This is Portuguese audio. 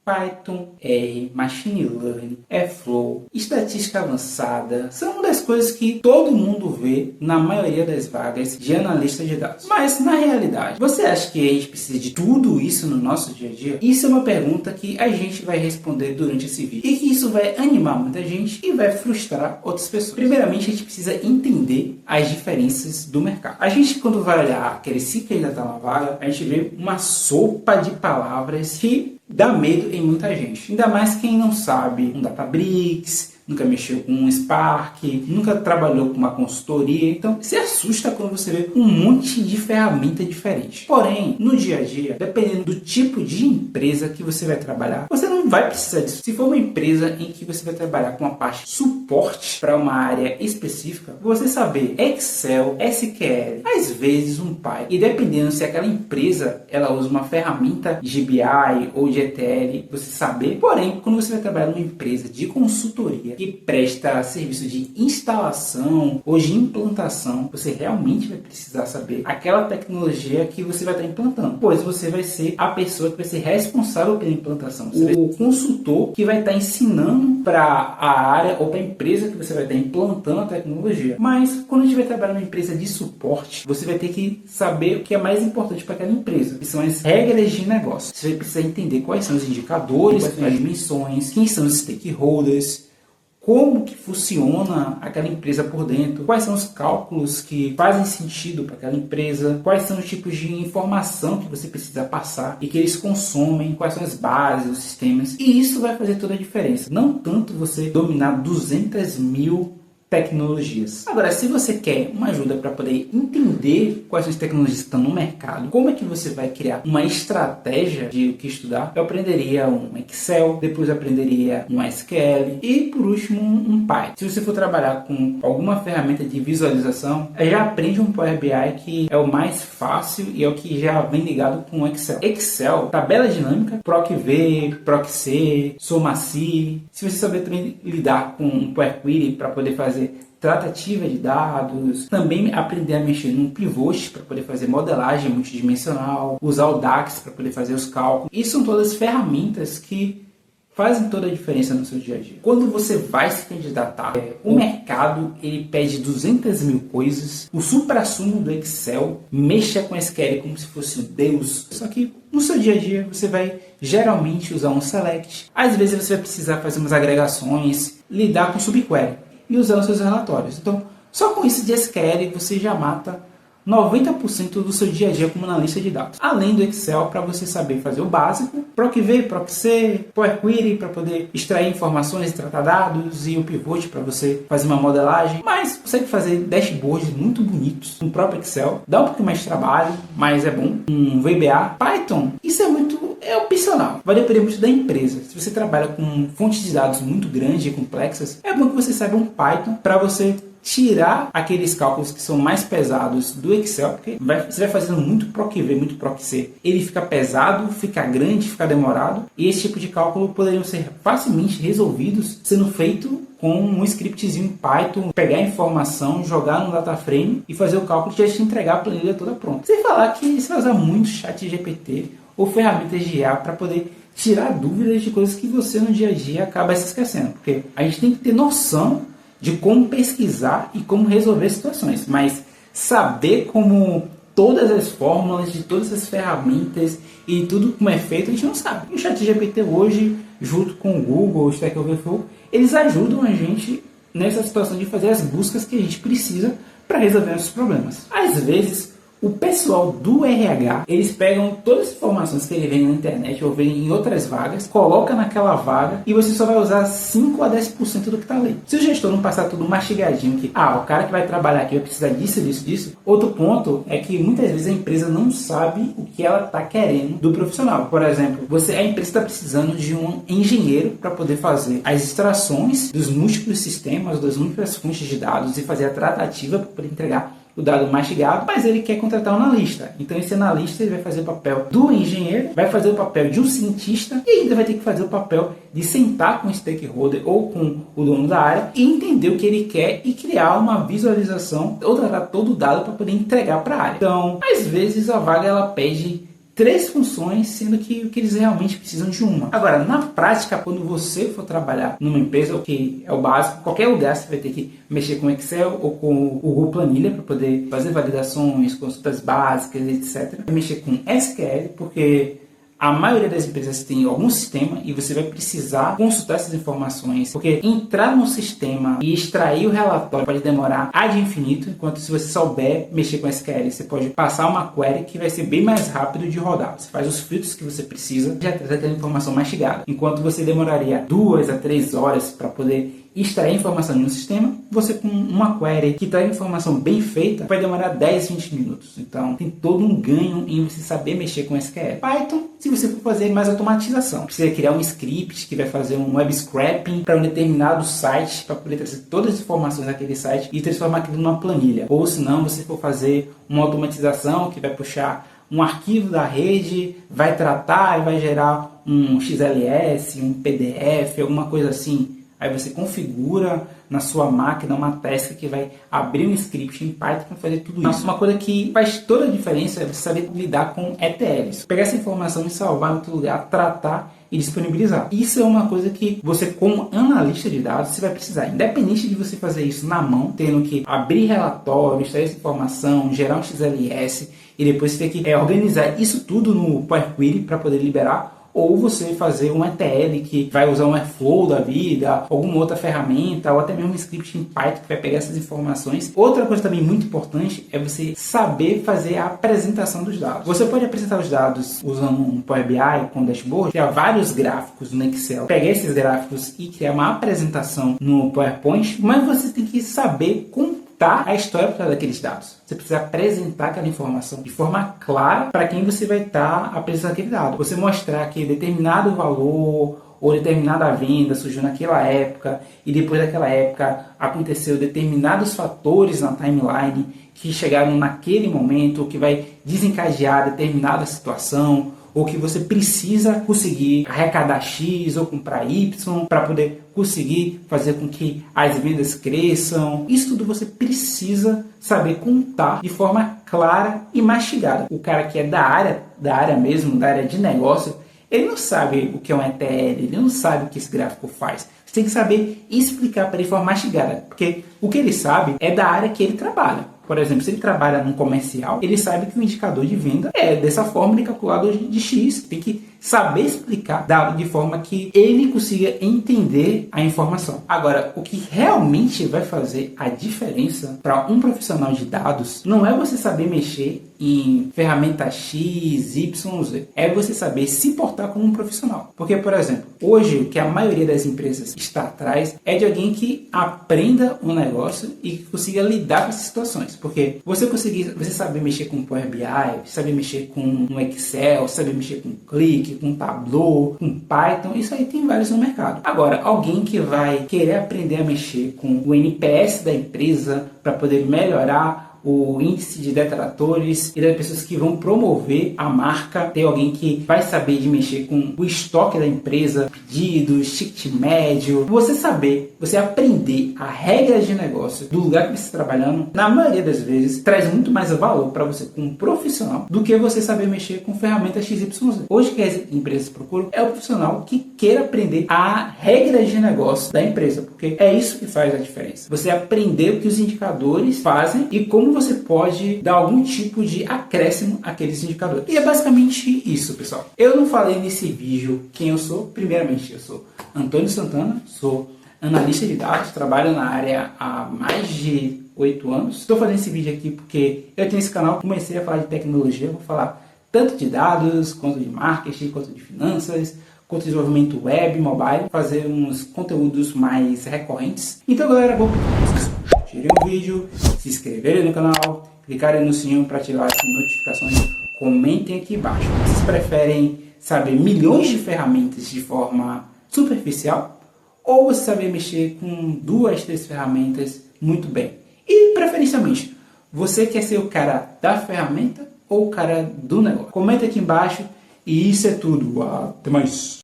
Python, R, Machine Learning, Airflow, estatística avançada, são uma das coisas que todo mundo vê na maioria das vagas de analista de dados. Mas, na realidade, você acha que a gente precisa de tudo isso no nosso dia a dia? Isso é uma pergunta que a gente vai responder durante esse vídeo. E que isso vai animar muita gente e vai frustrar outras pessoas. Primeiramente, a gente precisa entender as diferenças do mercado. A gente, quando vai olhar aquele ciclo ainda está na vaga, a gente vê uma sopa de palavras que dá medo em muita gente. Ainda mais quem não sabe um Databricks, nunca mexeu com um Spark, nunca trabalhou com uma consultoria. Então, se assusta quando você vê um monte de ferramenta diferente. Porém, no dia a dia, dependendo do tipo de empresa que você vai trabalhar, você não vai precisar disso. Se for uma empresa em que você vai trabalhar com uma parte suporte para uma área específica, você saber Excel, SQL, às vezes um Python, e dependendo se aquela empresa ela usa uma ferramenta de BI ou de ETL, você saber. Porém, quando você vai trabalhar numa empresa de consultoria que presta serviço de instalação ou de implantação, você realmente vai precisar saber aquela tecnologia que você vai estar implantando, pois você vai ser a pessoa que vai ser responsável pela implantação. Você o consultor que vai estar ensinando para a área ou para a empresa que você vai estar implantando a tecnologia. Mas quando a gente vai trabalhar numa empresa de suporte, você vai ter que saber o que é mais importante para aquela empresa, que são as regras de negócio. Você vai precisar entender quais são os indicadores, quais são as dimensões, quem são os stakeholders, como que funciona aquela empresa por dentro, quais são os cálculos que fazem sentido para aquela empresa, quais são os tipos de informação que você precisa passar e que eles consomem, quais são as bases, os sistemas. E isso vai fazer toda a diferença. Não tanto você dominar 200 mil tecnologias. Agora, se você quer uma ajuda para poder entender quais são as tecnologias que estão no mercado, como é que você vai criar uma estratégia de o que estudar, eu aprenderia um Excel, depois eu aprenderia um SQL e, por último, um Python. Se você for trabalhar com alguma ferramenta de visualização, já aprende um Power BI, que é o mais fácil e é o que já vem ligado com o Excel. Excel, tabela dinâmica, PROC-V, PROC-C, SOMACI. Se você saber também lidar com um Power Query para poder fazer tratativa de dados, também aprender a mexer num pivot para poder fazer modelagem multidimensional, usar o DAX para poder fazer os cálculos. Isso são todas ferramentas que fazem toda a diferença no seu dia a dia. Quando você vai se candidatar, o mercado ele pede 200 mil coisas, o suprassumo do Excel, mexa com SQL como se fosse um deus. Só que no seu dia a dia você vai geralmente usar um select, às vezes você vai precisar fazer umas agregações, lidar com subquery e usar os seus relatórios. Então, só com isso de SQL você já mata 90% do seu dia a dia como analista de dados. Além do Excel, para você saber fazer o básico, PROC-V, PROC-C, Power Query para poder extrair informações e tratar dados, e o pivot para você fazer uma modelagem. Mas consegue fazer dashboards muito bonitos no próprio Excel. Dá um pouquinho mais de trabalho, mas é bom. Um VBA, Python, isso é opcional. Vai depender muito da empresa. Se você trabalha com fontes de dados muito grandes e complexas, é bom que você saiba um Python para você tirar aqueles cálculos que são mais pesados do Excel, porque você vai fazendo muito PROC-V, muito PROC-C. Ele fica pesado, fica grande, fica demorado, e esse tipo de cálculo poderiam ser facilmente resolvidos sendo feito com um scriptzinho em Python, pegar a informação, jogar no DataFrame e fazer o cálculo e já te entregar a planilha toda pronta. Sem falar que você vai usar muito ChatGPT ou ferramentas de IA para poder tirar dúvidas de coisas que você no dia a dia acaba se esquecendo, porque a gente tem que ter noção de como pesquisar e como resolver situações, mas saber como todas as fórmulas de todas as ferramentas e tudo como é feito, a gente não sabe. E o ChatGPT hoje, junto com o Google, o Stack Overflow, eles ajudam a gente nessa situação de fazer as buscas que a gente precisa para resolver nossos problemas. Às vezes, o pessoal do RH, eles pegam todas as informações que ele vê na internet ou vê em outras vagas, coloca naquela vaga e você só vai usar 5 a 10% do que está ali. Se o gestor não passar tudo mastigadinho, que o cara que vai trabalhar aqui vai precisar disso, disso, disso. Outro ponto é que muitas vezes a empresa não sabe o que ela está querendo do profissional. Por exemplo, a empresa está precisando de um engenheiro para poder fazer as extrações dos múltiplos sistemas, das múltiplas fontes de dados e fazer a tratativa para poder entregar o dado mastigado, mas ele quer contratar um analista. Então esse analista ele vai fazer o papel do engenheiro, vai fazer o papel de um cientista e ainda vai ter que fazer o papel de sentar com o stakeholder ou com o dono da área e entender o que ele quer e criar uma visualização ou tratar todo o dado para poder entregar para a área. Então, às vezes a vaga ela pede 3 funções, sendo que o que eles realmente precisam de uma. Agora, na prática, quando você for trabalhar numa empresa, o que é o básico, qualquer lugar você vai ter que mexer com Excel ou com o Google Planilha para poder fazer validações, consultas básicas, etc. Vai mexer com SQL, porque a maioria das empresas tem algum sistema e você vai precisar consultar essas informações, porque entrar no sistema e extrair o relatório pode demorar ad infinito, enquanto se você souber mexer com SQL, você pode passar uma query que vai ser bem mais rápido de rodar. Você faz os filtros que você precisa e já traz aquela informação mastigada. Enquanto você demoraria 2 a 3 horas para poder extrair informação de um sistema, você com uma query que traz informação bem feita vai demorar 10, 20 minutos. Então tem todo um ganho em você saber mexer com SQL. Python, se você for fazer mais automatização, precisa criar um script que vai fazer um web scraping para um determinado site, para poder trazer todas as informações daquele site e transformar aquilo numa planilha. Ou se não, você for fazer uma automatização que vai puxar um arquivo da rede, vai tratar e vai gerar um XLS, um PDF, alguma coisa assim. Aí você configura na sua máquina uma task que vai abrir um script em Python para fazer tudo isso. Uma coisa que faz toda a diferença é você saber lidar com ETLs. Pegar essa informação e salvar em outro lugar, tratar e disponibilizar. Isso é uma coisa que você, como analista de dados, você vai precisar. Independente de você fazer isso na mão, tendo que abrir relatório, extrair essa informação, gerar um XLS e depois você ter que organizar isso tudo no Power Query para poder liberar, ou você fazer um ETL que vai usar um Airflow da vida, alguma outra ferramenta, ou até mesmo um script em Python que vai pegar essas informações. Outra coisa também muito importante é você saber fazer a apresentação dos dados. Você pode apresentar os dados usando um Power BI com dashboard, criar vários gráficos no Excel, pegar esses gráficos e criar uma apresentação no PowerPoint, mas você tem que saber a história por trás daqueles dados. Você precisa apresentar aquela informação de forma clara para quem você vai estar apresentando aquele dado. Você mostrar que determinado valor ou determinada venda surgiu naquela época e depois daquela época aconteceu determinados fatores na timeline que chegaram naquele momento, que vai desencadear determinada situação, ou que você precisa conseguir arrecadar X ou comprar Y para poder conseguir fazer com que as vendas cresçam. Isso tudo você precisa saber contar de forma clara e mastigada. O cara que é da área mesmo, da área de negócio, ele não sabe o que é um ETL, ele não sabe o que esse gráfico faz. Você tem que saber explicar para ele de forma mastigada, porque o que ele sabe é da área que ele trabalha. Por exemplo, se ele trabalha num comercial, ele sabe que o indicador de venda é dessa forma de calculador de X. Tem que saber explicar de forma que ele consiga entender a informação. Agora, o que realmente vai fazer a diferença para um profissional de dados não é você saber mexer em ferramenta X, Y, Z. É você saber se portar como um profissional. Porque, por exemplo, hoje o que a maioria das empresas está atrás é de alguém que aprenda um negócio e que consiga lidar com essas situações. Porque você saber mexer com Power BI, saber mexer com um Excel, saber mexer com Click, com Tableau, com Python, isso aí tem vários no mercado. Agora, alguém que vai querer aprender a mexer com o NPS da empresa para poder melhorar o índice de detratores e das pessoas que vão promover a marca, ter alguém que vai saber de mexer com o estoque da empresa, pedidos, ticket médio. Você aprender a regra de negócio do lugar que você está trabalhando, na maioria das vezes, traz muito mais valor para você como profissional do que você saber mexer com ferramentas XYZ. Hoje que as empresas procuram é o profissional que queira aprender a regra de negócio da empresa, porque é isso que faz a diferença. Você aprender o que os indicadores fazem e como você pode dar algum tipo de acréscimo àqueles indicadores. E é basicamente isso, pessoal. Eu não falei nesse vídeo quem eu sou. Primeiramente, eu sou Antônio Santana, sou analista de dados, trabalho na área há mais de 8 anos. Estou fazendo esse vídeo aqui porque eu tenho esse canal, comecei a falar de tecnologia, vou falar tanto de dados, quanto de marketing, quanto de finanças, quanto de desenvolvimento web, mobile, fazer uns conteúdos mais recorrentes. Então, galera, vou curtirem o vídeo, se inscreverem no canal, clicarem no sininho para ativar as notificações, comentem aqui embaixo. Vocês preferem saber milhões de ferramentas de forma superficial ou você saber mexer com 2, 3 ferramentas muito bem? E preferencialmente, você quer ser o cara da ferramenta ou o cara do negócio? Comenta aqui embaixo e isso é tudo. Até mais!